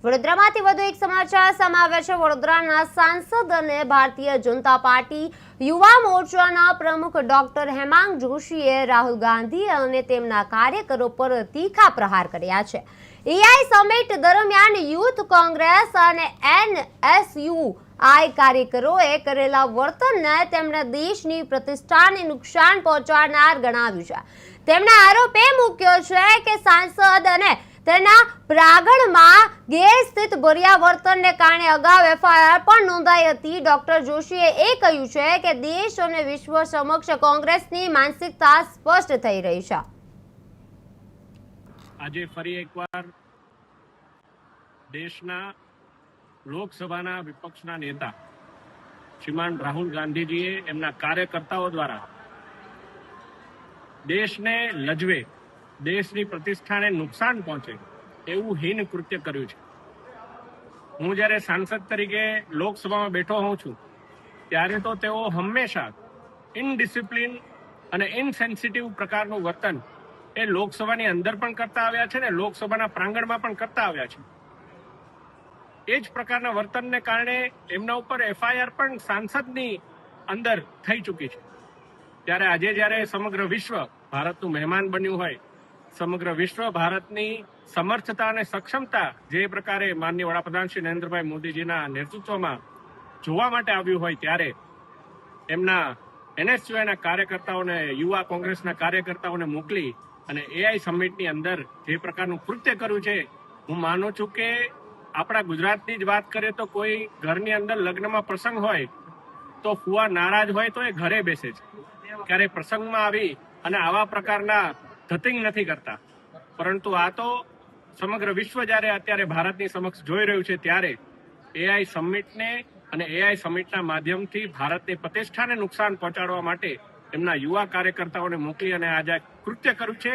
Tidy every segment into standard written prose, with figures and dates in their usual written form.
વડોદરામાંથી વધુ એક સમાચાર સામે આવ્યા છે। વડોદરાના સાંસદ અને ભારતીય જનતા પાર્ટી યુવા મોરચાના પ્રમુખ ડોક્ટર હેમાંગ જોશીએ રાહુલ ગાંધી અને તેમના કાર્યકરો પર તીખા પ્રહાર કર્યા છે। એઆઈ સમિટ દરમિયાન યુથ કોંગ્રેસ અને એનએસયુઆઈ કાર્યકરોએ કરેલા વર્તનને તેમણે દેશની પ્રતિષ્ઠાને નુકસાન પહોંચાડનાર ગણાવ્યું છે। તેમણે આરોપ એ મૂક્યો છે કે સાંસદ અને તેના પ્રાંગણમાં ગેરસ્થિત ભર્યા વર્તનને કારણે અગાઉ એફઆઈઆર પણ નોંધાઈ હતી। ડોક્ટર જોશીએ એ કહ્યું છે કે દેશ અને વિશ્વ સમક્ષ કોંગ્રેસની માનસિકતા સ્પષ્ટ થઈ રહી છે। આજે ફરી એકવાર દેશના લોકસભાના વિપક્ષના નેતા શ્રીમાન રાહુલ ગાંધીજીએ એમના કાર્યકર્તાઓ દ્વારા દેશને લજવે, દેશની પ્રતિષ્ઠાને નુકસાન પહોંચે એવું હીન કૃત્ય કર્યું છે। હું જ્યારે સાંસદ તરીકે લોકસભામાં બેઠો હોઉં છું ત્યારે તો તેઓ હંમેશા ઇનડિસિપ્લિન અને ઇનસેન્સિટિવ પ્રકારનું વર્તન એ લોકસભાની અંદર પણ કરતા આવ્યા છે ને લોકસભાના પ્રાંગણમાં પણ કરતા આવ્યા છે। એ જ પ્રકારના વર્તનને કારણે એમના ઉપર એફઆઈઆર પણ સાંસદની અંદર થઈ ચૂકી છે। ત્યારે આજે જ્યારે સમગ્ર વિશ્વ ભારતનું મહેમાન બન્યું હોય, સમગ્ર વિશ્વ ભારતની સમર્થતા અને સક્ષમતા જે પ્રકારે માનનીય વડાપ્રધાન શ્રી નરેન્દ્રભાઈ મોદીજીના નેતૃત્વમાં જોવા માટે આવ્યું હોય ત્યારે એમના એનએસયુઆઈના કાર્યકર્તાઓને, યુવા કોંગ્રેસના કાર્યકર્તાઓને મોકલી અને એઆઈ સમિટની અંદર જે પ્રકારનું કૃત્ય કર્યું છે, હું માનું છું કે આપણા ગુજરાતની જ વાત કરીએ તો કોઈ ઘરની અંદર લગ્નમાં પ્રસંગ હોય તો ફુવા નારાજ હોય તો એ ઘરે બેસે છે, ક્યારે પ્રસંગમાં આવી અને આવા પ્રકારના ધતિંગ નથી કરતા। પરંતુ આ તો સમગ્ર વિશ્વ જ્યારે અત્યારે ભારતની સમક્ષ જોઈ રહ્યું છે ત્યારે એઆઈ સમિટને અને એઆઈ સમિટના માધ્યમથી ભારતની પ્રતિષ્ઠાને નુકસાન પહોંચાડવા માટે એમના યુવા કાર્યકર્તાઓને મોકલી અને આજે કૃત્ય કર્યું છે।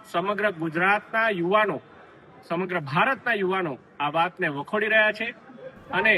સમગ્ર ગુજરાતના યુવાનો, સમગ્ર ભારતના યુવાનો આ વાતને વખોડી રહ્યા છે અને